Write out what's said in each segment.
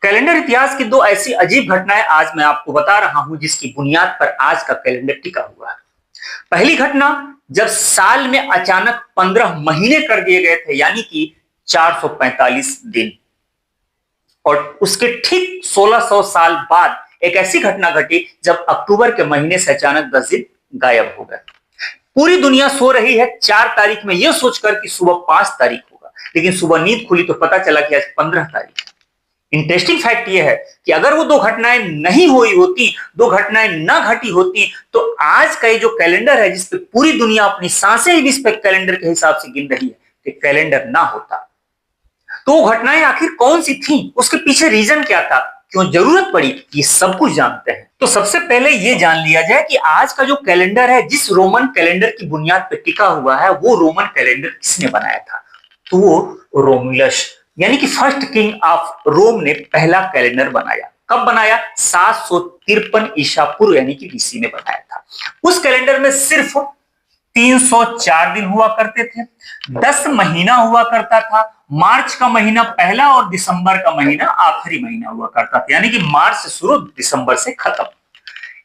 Calendar इतिहास की दो ऐसी अजीब घटनाएं आज मैं आपको बता रहा हूं जिसकी बुनियाद पर आज का कैलेंडर टिका हुआ है। पहली घटना, जब साल में अचानक 15 महीने कर दिए गए थे, यानी कि 445 दिन। और उसके ठीक 1600 साल बाद एक ऐसी घटना घटी जब अक्टूबर के महीने से अचानक 10 दिन गायब हो गए। पूरी दुनिया सो रही है 4 तारीख में यह सोचकर कि सुबह 5 तारीख होगा, लेकिन सुबह नींद खुली तो पता चला कि आज 15 तारीख है। इंटरेस्टिंग फैक्ट यह है कि अगर वो दो घटनाएं नहीं हुई होती, दो घटनाएं ना घटी होती, तो आज का ये जो कैलेंडर है जिसपे पूरी दुनिया अपनी सांसें ही इस पे कैलेंडर के हिसाब से गिन रही है, कि कैलेंडर ना होता तो वो घटनाएं आखिर कौन सी थी, उसके पीछे रीजन क्या था, क्यों जरूरत पड़ी, ये सब कुछ जानते हैं। तो सबसे पहले ये जान लिया जाए कि आज का जो कैलेंडर है, जिस रोमन कैलेंडर की बुनियाद पर टिका हुआ है, वो रोमन कैलेंडर किसने बनाया था? तो वो रोमुलस, यानी कि फर्स्ट किंग ऑफ रोम ने पहला कैलेंडर बनाया। कब बनाया? 753 ईसा पूर्व यानी कि बीसी में बनाया था। उस कैलेंडर में सिर्फ 304 दिन हुआ करते थे, 10 महीना हुआ करता था। मार्च का महीना पहला और दिसंबर का महीना आखिरी महीना हुआ करता था, यानी कि मार्च से शुरू, दिसंबर से खत्म।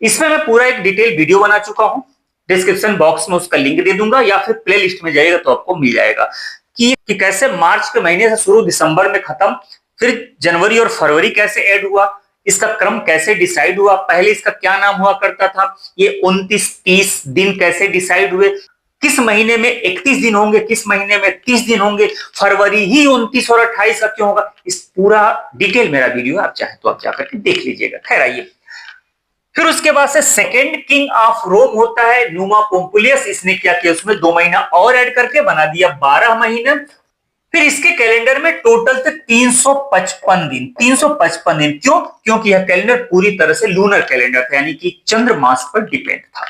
इसमें मैं पूरा एक डिटेल वीडियो बना चुका हूं, डिस्क्रिप्शन बॉक्स में उसका लिंक दे दूंगा, या फिर प्ले लिस्ट में जाइएगा तो आपको मिल जाएगा कि कैसे मार्च के महीने से शुरू, दिसंबर में खत्म, फिर जनवरी और फरवरी कैसे ऐड हुआ, इसका क्रम कैसे डिसाइड हुआ, पहले इसका क्या नाम हुआ करता था, ये 29-30 दिन कैसे डिसाइड हुए, किस महीने में 31 दिन होंगे, किस महीने में 30 दिन होंगे, फरवरी ही 29 और 28 का क्यों होगा, इस पूरा डिटेल मेरा वीडियो आप चाहे तो आप जाकर के देख लीजिएगा। खैर आइए, फिर उसके बाद से सेकेंड किंग ऑफ रोम होता है न्यूमा पोम्पुलियस। इसने क्या किया, उसमें 2 महीना और ऐड करके बना दिया 12 महीने। फिर इसके कैलेंडर में टोटल थे 355 दिन। 355 दिन क्यों? क्योंकि यह कैलेंडर पूरी तरह से लूनर कैलेंडर था, यानी कि चंद्र मास पर डिपेंड था।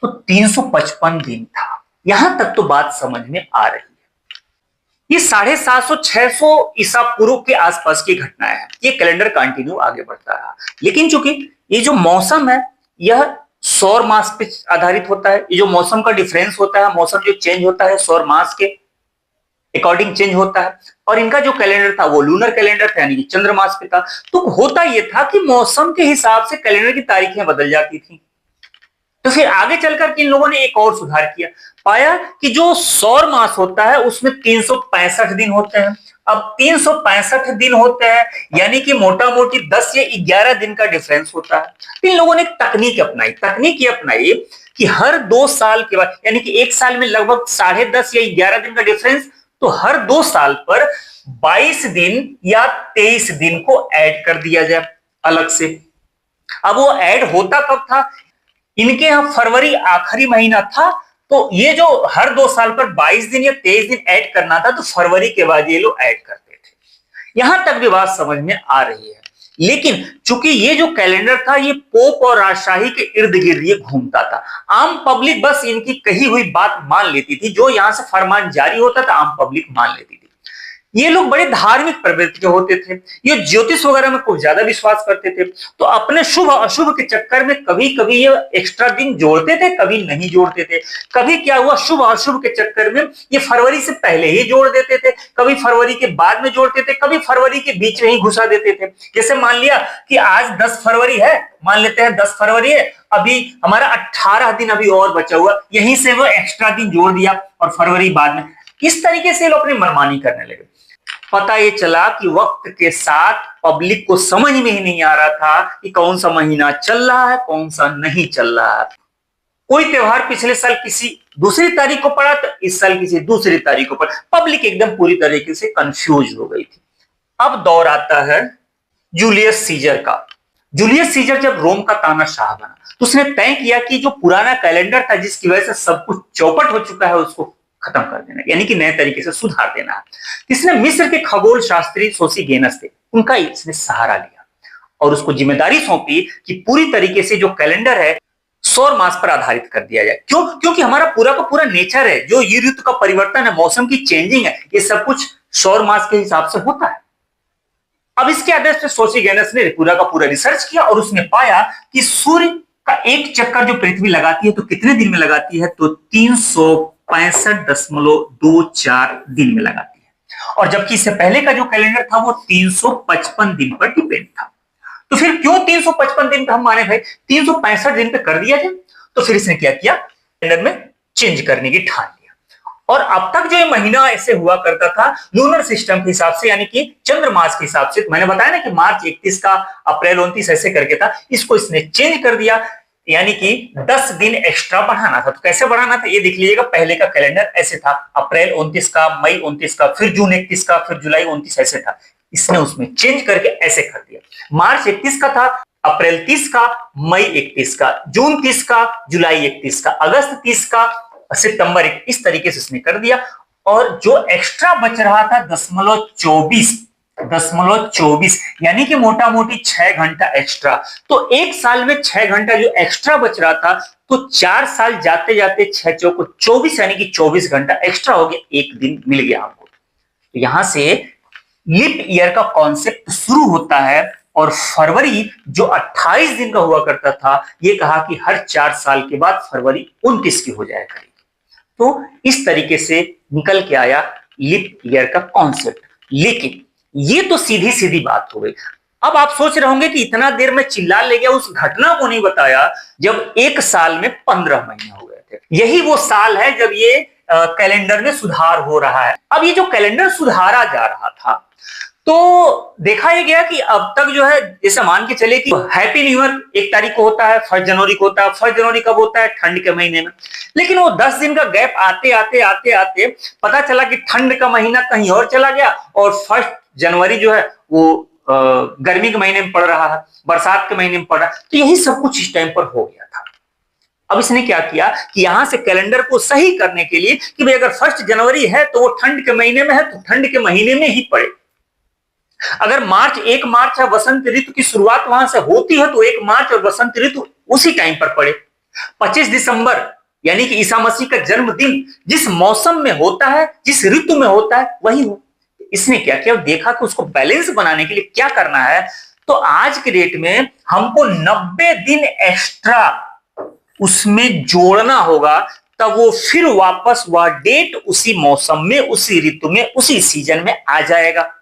तो 355 दिन था। यहां तक तो बात समझ में आ रही है। ये 750-600 ईसा पूर्व के आसपास की घटनाएं हैं। ये कैलेंडर कंटिन्यू आगे बढ़ता रहा, लेकिन चूंकि ये जो मौसम है यह सौर मास पे आधारित होता है। ये जो मौसम का डिफरेंस होता है, मौसम जो चेंज होता है सौर मास के अकॉर्डिंग चेंज होता है, और इनका जो कैलेंडर था वो लूनर कैलेंडर था, यानी कि चंद्रमास पे था। तो होता यह था कि मौसम के हिसाब से कैलेंडर की तारीखें बदल जाती थी। तो फिर आगे चलकर इन लोगों ने एक और सुधार किया, पाया कि जो सौर मास होता है उसमें 365 दिन होते हैं। अब 365 दिन होते हैं, यानी कि मोटा मोटी 10 या 11 दिन का डिफरेंस होता है। इन लोगों ने एक तकनीक ये अपनाई कि हर 2 साल के बाद, यानी कि एक साल में लगभग 10.5 या 11 दिन का डिफरेंस, तो हर 2 साल पर 22 दिन या 23 दिन को ऐड कर दिया जाए अलग से। अब वो ऐड होता कब था? इनके यहां फरवरी आखिरी महीना था, तो ये जो हर 2 साल पर 22 दिन या 23 दिन ऐड करना था, तो फरवरी के बाद ये लोग ऐड करते थे। यहां तक भी बात समझ में आ रही है। लेकिन चूंकि ये जो कैलेंडर था ये पोप और राजशाही के इर्द गिर्द ये घूमता था। आम पब्लिक बस इनकी कही हुई बात मान लेती थी, जो यहां से फरमान जारी होता था आम पब्लिक मान लेती थी। ये लोग बड़े धार्मिक प्रवृत्ति के होते थे, ये ज्योतिष वगैरह में कुछ ज्यादा विश्वास करते थे। तो अपने शुभ अशुभ के चक्कर में कभी कभी ये एक्स्ट्रा दिन जोड़ते थे, कभी नहीं जोड़ते थे। कभी क्या हुआ, शुभ अशुभ के चक्कर में ये फरवरी से पहले ही जोड़ देते थे, कभी फरवरी के बाद में जोड़ते थे, कभी फरवरी के बीच में ही घुसा देते थे। जैसे मान लिया कि आज 10 फरवरी है, मान लेते हैं 10 फरवरी है, अभी हमारा 18 दिन अभी और बचा हुआ, यहीं से वो एक्स्ट्रा दिन जोड़ दिया और फरवरी बाद में। इस तरीके से लोग अपनी मनमानी करने लगे। पता ये चला कि वक्त के साथ पब्लिक को समझ में ही नहीं आ रहा था कि कौन सा महीना चल रहा है, कौन सा नहीं चल रहा है। कोई त्योहार पिछले साल किसी दूसरी तारीख को पड़ा, तो इस साल किसी दूसरी तारीख को पड़ा। पब्लिक एकदम पूरी तरीके से कंफ्यूज हो गई थी। अब दौर आता है जूलियस सीजर का। जूलियस सीजर जब रोम का तानाशाह बना, तो उसने तय किया कि जो पुराना कैलेंडर था, जिसकी वजह से सब कुछ चौपट हो चुका है, उसको खत्म कर देना, यानी कि नए तरीके से सुधार देना है। इसने मिस्र के खगोल शास्त्री सोसीगेनस थे, उनका इसने सहारा लिया और उसको जिम्मेदारी सौंपी कि पूरी तरीके से जो कैलेंडर है सौर मास पर आधारित कर दिया जाए। क्यों? क्योंकि हमारा पूरा का पूरा नेचर है, जो ये ऋतु का परिवर्तन है, मौसम की चेंजिंग है, ये सब कुछ सौर मास के हिसाब से होता है। अब इसके आधार पर सोसीगेनस ने पूरा का पूरा रिसर्च किया और उसने पाया कि सूर्य का एक चक्कर जो पृथ्वी लगाती है तो कितने दिन में लगाती है? तो 365.24 दिन में लगाती है। और जबकि इससे पहले का जो कैलेंडर था वो 355 दिन पर डिपेंड था। तो फिर क्यों 355 दिन का हम माने भाई, 365 दिन पे कर दिया जाए। तो फिर इसने क्या किया, कैलेंडर में चेंज करने की ठान लिया। और अब तक जो ये महीना ऐसे हुआ करता था लूनर सिस्टम के हिसाब से, यानी कि चंद्रमास के हिसाब से, मैंने बताया ना कि मार्च 31 का, अप्रैल 29 ऐसे करके था, इसको इसने चेंज कर दिया, यानी कि 10 दिन एक्स्ट्रा बढ़ाना था। तो कैसे बढ़ाना था ये देख लीजिएगा। पहले का कैलेंडर ऐसे था, अप्रैल 29 का, मई 29 का, फिर जून 31 का, फिर जुलाई 29 ऐसे था। इसने उसमें चेंज करके ऐसे कर दिया, मार्च 31 का था, अप्रैल 30 का, मई 31 का, जून 30 का, जुलाई 31 का, अगस्त 30 का, सितंबर 1, इस तरीके से उसने कर दिया। और जो एक्स्ट्रा बच रहा था 0.24 यानी कि मोटा मोटी 6 घंटा एक्स्ट्रा। तो एक साल में 6 घंटा जो एक्स्ट्रा बच रहा था, तो 4 साल जाते जाते 6 चौको 24 यानी कि 24 घंटा एक्स्ट्रा हो गया, एक दिन मिल गया हमको। तो यहां से लीप ईयर का कॉन्सेप्ट शुरू होता है। और फरवरी जो 28 दिन का हुआ करता था, ये कहा कि हर 4 साल के बाद फरवरी 29 की हो जाया करेगी। तो इस तरीके से निकल के आया लीप ईयर का कॉन्सेप्ट। लेकिन ये तो सीधी सीधी बात हो गई। अब आप सोच रहे होंगे कि इतना देर में चिल्ला ले गया, उस घटना को नहीं बताया जब एक साल में 15 महीने हो गए थे। यही वो साल है जब ये कैलेंडर में सुधार हो रहा है। अब ये जो कैलेंडर सुधारा जा रहा था, तो देखा यह गया कि अब तक जो है, जैसे मान के चले कि हैप्पी न्यू ईयर 1 तारीख को होता है, 1 जनवरी को होता है। 1 जनवरी कब होता है? ठंड के महीने में। लेकिन वो 10 दिन का गैप आते आते आते आते पता चला कि ठंड का महीना कहीं और चला गया, और 1 जनवरी जो है वो गर्मी के महीने में पड़ रहा है, बरसात के महीने में पड़ रहा है। तो यही सब कुछ इस टाइम पर हो गया था। अब इसने क्या किया कि यहां से कैलेंडर को सही करने के लिए कि भाई अगर 1 जनवरी है तो वो ठंड के महीने में है, तो ठंड के महीने में ही पड़े। अगर 1 मार्च है, वसंत ऋतु की शुरुआत वहां से होती है, तो 1 मार्च और वसंत ऋतु उसी टाइम पर पड़े। 25 दिसंबर यानी कि ईसा मसीह का जन्मदिन जिस मौसम में होता है, जिस ऋतु में होता है, वही हो। इसने क्या किया, देखा कि उसको बैलेंस बनाने के लिए क्या करना है। तो आज के डेट में हमको 90 दिन एक्स्ट्रा उसमें जोड़ना होगा, तब वो फिर वापस वह डेट उसी मौसम में, उसी ऋतु में, उसी सीजन में आ जाएगा।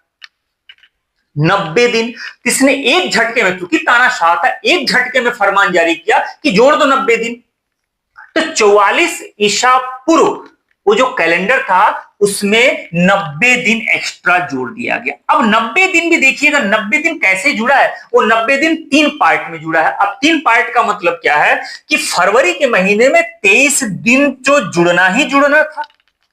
90 दिन। इसने एक झटके में, क्योंकि तानाशाह था, एक झटके में फरमान जारी किया कि जोड़ दो 90 दिन। तो 44 ईसा पूर्व वो जो कैलेंडर था उसमें 90 दिन एक्स्ट्रा जोड़ दिया गया। अब 90 दिन भी देखिएगा, 90 दिन कैसे जुड़ा है, वो 90 दिन 3 पार्ट में जुड़ा है। अब 3 पार्ट का मतलब क्या है कि फरवरी के महीने में 23 दिन जो जुड़ना ही जुड़ना था।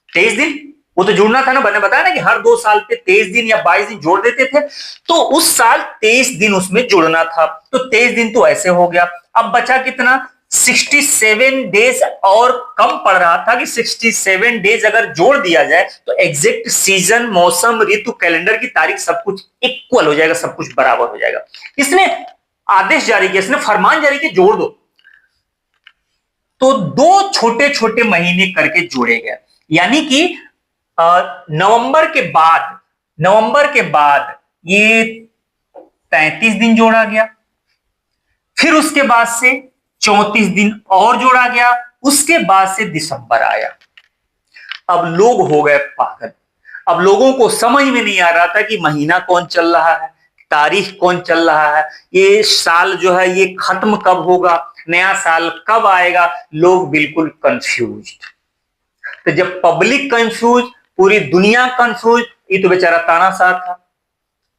23 दिन वो तो जुड़ना था ना, मैंने बताया ना कि हर 2 साल पे 23 दिन या 22 दिन जोड़ देते थे। तो उस साल 23 दिन उसमें जुड़ना था, तो 23 दिन तो ऐसे हो गया। अब बचा कितना? 67 डेज। और कम पड़ रहा था कि 67 डेज अगर जोड़ दिया जाए तो एग्जैक्ट सीजन, मौसम, ऋतु, कैलेंडर की तारीख सब कुछ इक्वल हो जाएगा, सब कुछ बराबर हो जाएगा। इसने आदेश जारी किया, इसने फरमान जारी किया, जोड़ दो। तो 2 छोटे छोटे महीने करके जोड़े गए, यानी कि नवंबर के बाद ये 33 दिन जोड़ा गया, फिर उसके बाद से 34 दिन और जोड़ा गया, उसके बाद से दिसंबर आया। अब लोग हो गए पागल। अब लोगों को समझ में नहीं आ रहा था कि महीना कौन चल रहा है, तारीख कौन चल रहा है, ये साल जो है ये खत्म कब होगा, नया साल कब आएगा। लोग बिल्कुल कंफ्यूज। तो जब पब्लिक कंफ्यूज, पूरी दुनिया कंफ्यूज, ये तो बेचारा तानाशाह था,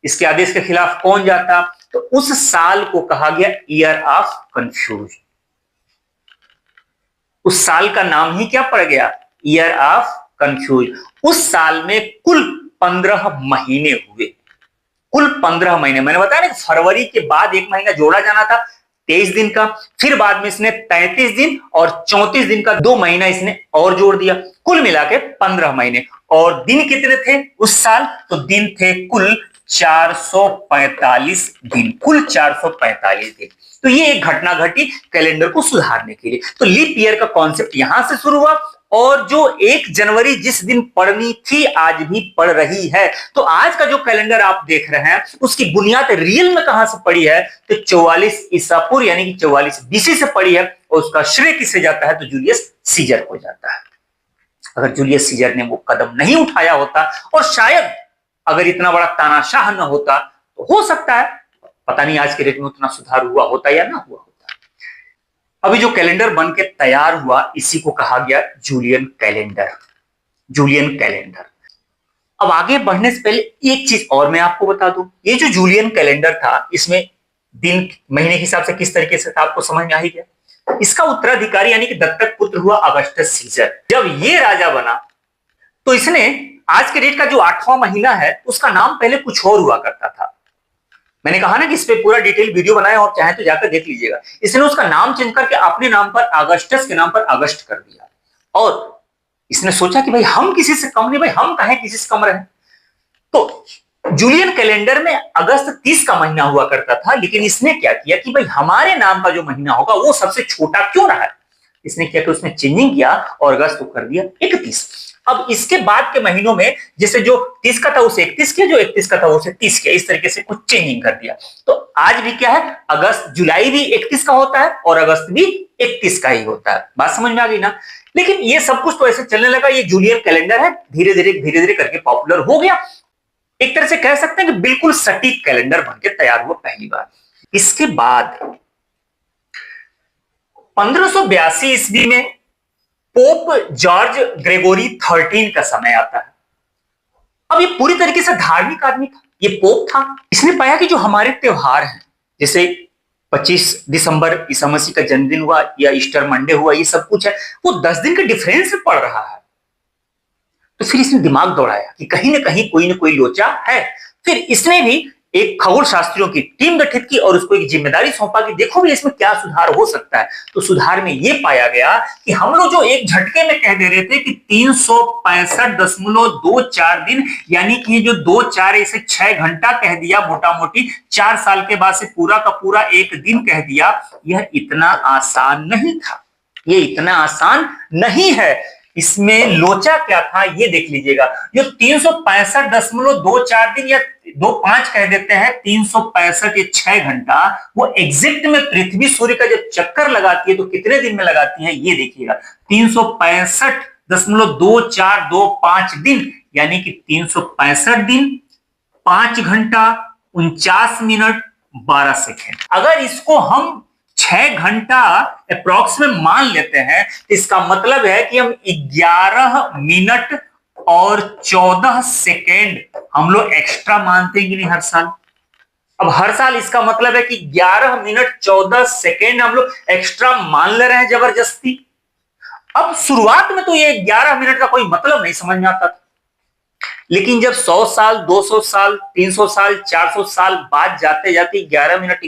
इसके आदेश के खिलाफ कौन जाता। तो उस साल को कहा गया ईयर ऑफ कंफ्यूज। उस साल का नाम ही क्या पड़ गया? Year of confuse. उस साल में कुल 15 महीने हुए, कुल 15 महीने। मैंने बताया ना कि फरवरी के बाद एक महीना जोड़ा जाना था 23 दिन का, फिर बाद में इसने 33 दिन और 34 दिन का 2 महीना इसने और जोड़ दिया, कुल मिला के 15 महीने। और दिन कितने थे उस साल? तो दिन थे कुल 445 दिन, कुल 445 दिन। तो ये एक घटना घटी कैलेंडर को सुधारने के लिए। तो लीप ईयर का कॉन्सेप्ट यहां से शुरू हुआ, और जो 1 जनवरी जिस दिन पड़नी थी आज भी पड़ रही है। तो आज का जो कैलेंडर आप देख रहे हैं उसकी बुनियाद रियल में कहां से पड़ी है? तो 44 ईसा पूर्व यानी कि 44 BC से पड़ी है, और उसका श्रेय किसे जाता है? तो जूलियस सीजर को जाता है। अगर जूलियस सीजर ने वो कदम नहीं उठाया होता और शायद अगर इतना बड़ा तानाशाह न होता तो हो सकता है पता नहीं आज के डेट में उतना सुधार हुआ होता या ना हुआ होता। अभी जो कैलेंडर बन के तैयार हुआ इसी को कहा गया जूलियन कैलेंडर। Julian calendar. अब आगे बढ़ने से पहले एक चीज और मैं आपको बता दूं, ये जो जूलियन कैलेंडर था इसमें दिन महीने के हिसाब से किस तरीके से था आपको समझ में आ ही गया। इसका उत्तराधिकारी यानी कि दत्तक पुत्र हुआ अगस्टस सीजर। जब ये राजा बना तो इसने आज के डेट का जो 8वां महीना है उसका नाम पहले कुछ और हुआ करता था। मैंने कहा ना कि इस पे पूरा डिटेल वीडियो बनाया और चाहे तो जाकर देख लीजिएगा। इसने उसका नाम चेंज करके अपने नाम पर अगस्टस के नाम पर अगस्त कर दिया और इसने सोचा कि भाई हम किसी से कम नहीं, भाई हम कहें किसी से कम रहे। तो जूलियन कैलेंडर में अगस्त 30 का महीना हुआ करता था, लेकिन इसने क्या किया कि भाई हमारे नाम का जो महीना होगा वो सबसे छोटा क्यों रहा है, इसने क्या कि उसने चेंजिंग किया और अगस्त को कर दिया 31। अब इसके बाद के महीनों में जैसे जो 30 का था उसे 31 किया, जो 31 का था उसे 30 किया, इस तरीके से कुछ चेंजिंग कर दिया। तो आज भी क्या है, अगस्त जुलाई भी 31 का होता है और अगस्त भी 31 का ही होता है। बात समझ में आ गई ना। लेकिन ये सब कुछ तो ऐसे चलने लगा, ये जूलियन कैलेंडर है, धीरे धीरे करके पॉपुलर हो गया। एक तरह से कह सकते हैं कि बिल्कुल सटीक कैलेंडर बनके तैयार हुआ पहली बार। इसके बाद 1582 ईस्वी में पोप जॉर्ज ग्रेगोरी 13 का समय आता है। अब ये पूरी तरीके से धार्मिक आदमी था, ये पोप था। इसने पाया कि जो हमारे त्योहार हैं जैसे 25 दिसंबर ईसा मसीह का जन्मदिन हुआ या ईस्टर मंडे हुआ, ये सब कुछ है वो 10 दिन के डिफरेंस से पड़ रहा है। तो फिर इसने दिमाग दौड़ाया कि कहीं ना कहीं कोई ना कोई लोचा है। फिर इसने भी एक खगोल शास्त्रियों की टीम गठित की और उसको एक जिम्मेदारी सौंपा कि देखो भी इसमें क्या सुधार हो सकता है। तो सुधार में यह पाया गया कि हम लोग जो एक झटके में कह दे रहे थे कि 365.24 दिन, यानी कि जो 2-4 इसे 6 घंटा कह दिया, मोटा मोटी 4 साल के बाद से पूरा का पूरा एक दिन कह दिया, यह इतना आसान नहीं था, ये इतना आसान नहीं है। इसमें लोचा क्या था ये देख लीजिएगा। जो 365.24 दिन या 25 कह देते हैं, 365 या 6 घंटा, वो एग्जैक्ट में पृथ्वी सूर्य का जब चक्कर लगाती है तो कितने दिन में लगाती है ये देखिएगा। 365.2425 दिन, यानी कि 365 दिन 5 घंटा 49 मिनट 12 सेकेंड। अगर इसको हम 6 घंटा अप्रॉक्स में मान लेते हैं, इसका मतलब है कि हम 11 मिनट और 14 सेकेंड हम लोग एक्स्ट्रा मानते हैं कि नहीं हर साल। अब हर साल इसका मतलब है कि 11 मिनट 14 सेकेंड हम लोग एक्स्ट्रा मान ले रहे हैं जबरदस्ती। अब शुरुआत में तो ये 11 मिनट का कोई मतलब नहीं समझ में आता था, लेकिन जब 100 साल 200 साल 300 साल 400 साल बाद जाते जाते 11 मिनट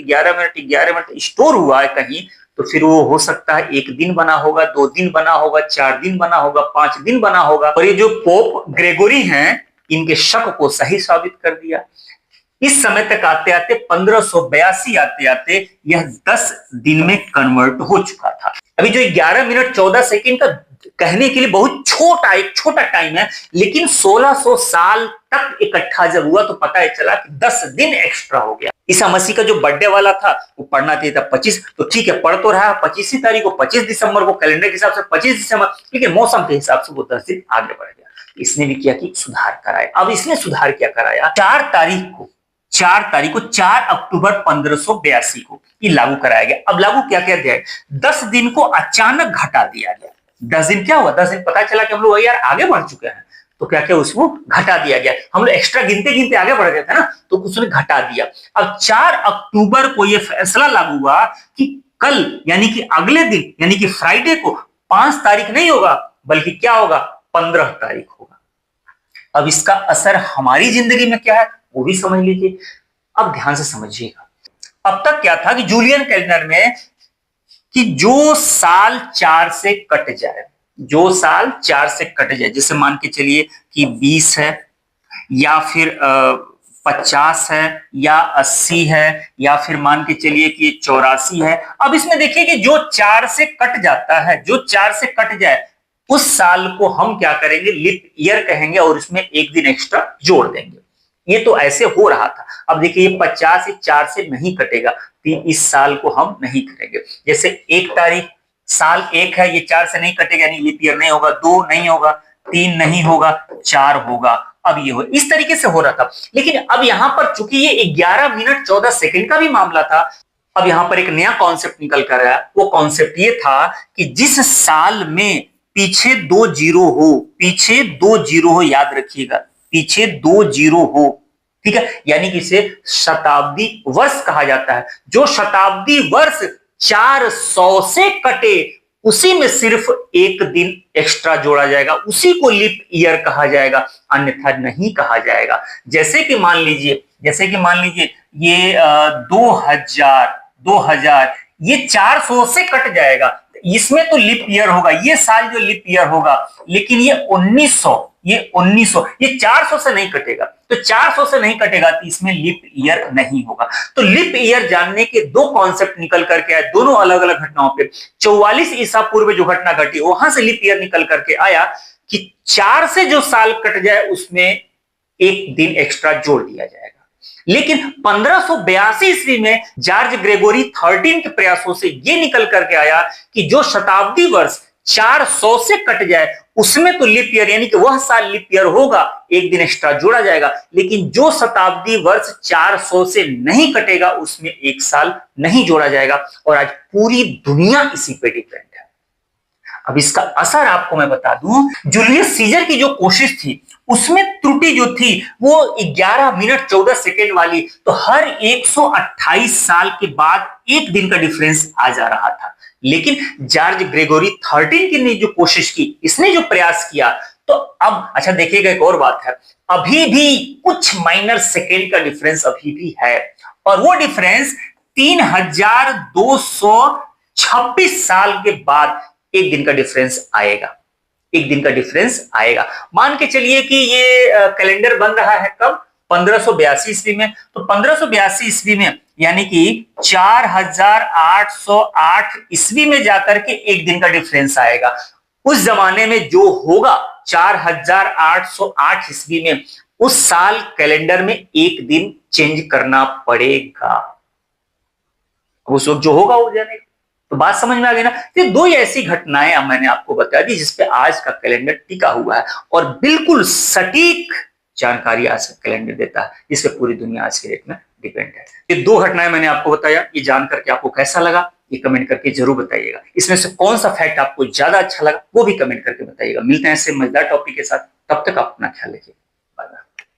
स्टोर हुआ है कहीं, तो फिर वो हो सकता है 1 दिन बना होगा, 2 दिन बना होगा, 4 दिन बना होगा, 5 दिन बना होगा। और ये जो पोप ग्रेगोरी हैं इनके शक को सही साबित कर दिया। इस समय तक आते आते 1582 आते आते यह 10 दिन में कन्वर्ट हो चुका था। अभी जो 11 मिनट 14 सेकेंड का कहने के लिए बहुत एक छोटा टाइम है, लेकिन 1600 साल तक इकट्ठा जब हुआ तो पता चला कि 10 दिन एक्स्ट्रा हो गया। ईसा मसीह का जो बर्थडे वाला था वो पढ़ना चाहिए था 25, तो ठीक है पढ़ तो रहा 25 तारीख को, 25 दिसंबर को, कैलेंडर के हिसाब से 25 दिसंबर, लेकिन मौसम के हिसाब से वो 10 दिन आगे बढ़ गया। इसने भी किया कि सुधार कराया। अब इसने सुधार क्या कराया, 4 तारीख को 4 अक्टूबर 1582 को ये लागू कराया गया। अब लागू क्या किया गया, 10 दिन को अचानक घटा दिया गया। 10 दिन क्या हुआ, 10 दिन पता चला कि हम लोग यार आगे बढ़ चुके हैं, तो क्या क्या उसको घटा दिया गया। हम लोग एक्स्ट्रा गिनते गिनते आगे बढ़ गए थे ना, तो उसने घटा दिया। अब 4 अक्टूबर को यह फैसला लागू हुआ कि कल यानी कि अगले दिन यानी कि फ्राइडे को 5 तारीख नहीं होगा, बल्कि क्या होगा 15 तारीख होगा। अब इसका असर हमारी जिंदगी में क्या है वो भी समझ लीजिए। अब ध्यान से समझिएगा। अब तक क्या था कि जूलियन कैलेंडर में कि जो साल 4 से कट जाए, जैसे मान के चलिए कि 20 है या फिर 50 है या 80 है या फिर मान के चलिए कि 84 है। अब इसमें देखिए कि जो 4 से कट जाता है, जो 4 से कट जाए उस साल को हम क्या करेंगे, लीप ईयर कहेंगे और इसमें 1 दिन एक्स्ट्रा जोड़ देंगे। ये तो ऐसे हो रहा था। अब देखिए ये 50 से 4 से नहीं कटेगा, तो इस साल को हम नहीं करेंगे। जैसे 1 तारीख साल 1 है, ये 4 से नहीं कटेगा यानी लीप ईयर नहीं होगा, 2 नहीं होगा, 3 नहीं होगा, 4 होगा। अब ये हो इस तरीके से हो रहा था। लेकिन अब यहां पर चूंकि ये 11 मिनट 14 सेकंड का भी मामला था, अब यहां पर एक नया कॉन्सेप्ट निकल कर आया। वो कॉन्सेप्ट ये था कि जिस साल में पीछे 2 जीरो हो, पीछे 2 जीरो हो, याद रखिएगा, पीछे 2 जीरो हो, ठीक है, यानी कि इसे शताब्दी वर्ष कहा जाता है। जो शताब्दी वर्ष 400 से कटे उसी में सिर्फ एक दिन एक्स्ट्रा जोड़ा जाएगा, उसी को लीप ईयर कहा जाएगा, अन्यथा नहीं कहा जाएगा। जैसे कि मान लीजिए ये 2000 ये 400 से कट जाएगा, इसमें तो लीप ईयर होगा, ये साल जो लीप ईयर होगा, लेकिन ये 1900 ये 400 से नहीं कटेगा। तो 400 से नहीं कटेगा तो इसमें लीप ईयर नहीं होगा। तो लीप ईयर जानने के दो कॉन्सेप्ट निकल करके आए, दोनों अलग अलग घटनाओं पे। 44 ईसा पूर्व जो घटना घटी वहां से लीप ईयर निकल करके आया कि 4 से जो साल कट जाए उसमें एक दिन एक्स्ट्रा जोड़ दिया जाएगा। लेकिन 1582 ईस्वी में जॉर्ज ग्रेगोरी 13 के प्रयासों से यह निकल करके आया कि जो शताब्दी वर्ष 400 से कट जाए उसमें तो लीप ईयर यानी कि वह साल लीप ईयर होगा, एक दिन एक्स्ट्रा जोड़ा जाएगा। लेकिन जो शताब्दी वर्ष 400 से नहीं कटेगा उसमें एक साल नहीं जोड़ा जाएगा। और आज पूरी दुनिया इसी पे डिपेंड है। अब इसका असर आपको मैं बता दूं, जूलियस सीजर की जो कोशिश थी उसमें त्रुटि जो थी वो 11 मिनट 14 सेकेंड वाली, तो हर 128 साल के बाद एक दिन का डिफरेंस आ जा रहा था। लेकिन जॉर्ज ग्रेगोरी 13 की ने जो कोशिश की, इसने जो प्रयास किया, तो अब अच्छा देखिएगा एक और बात है, अभी भी कुछ माइनर सेकेंड का डिफरेंस अभी भी है, और वो डिफरेंस 3226 साल के बाद एक दिन का डिफरेंस आएगा, एक दिन का डिफरेंस आएगा। मान के चलिए कि ये कैलेंडर बन रहा है कब, 1582 ईस्वी में। तो 1582 ईस्वी में यानी कि 4808 ईस्वी में जाकर के एक दिन का डिफरेंस आएगा। उस जमाने में जो होगा 4808 ईस्वी में, उस साल कैलेंडर में एक दिन चेंज करना पड़ेगा, उस वक्त जो होगा हो जाएगा। तो बात समझ में आ गई ना। ये दो ऐसी घटनाएं अब मैंने आपको बता दी जिसपे आज का कैलेंडर टिका हुआ है, और बिल्कुल सटीक जानकारी आज का कैलेंडर देता है, जिसपे पूरी दुनिया आज के डेट में डिपेंड है। ये दो घटनाएं मैंने आपको बताया, ये जान करके आपको कैसा लगा ये कमेंट करके जरूर बताइएगा। इसमें से कौन सा फैक्ट आपको ज्यादा अच्छा लगा वो भी कमेंट करके बताइएगा। मिलते हैं ऐसे मजेदार टॉपिक के साथ, तब तक आप अपना ख्याल रखिए।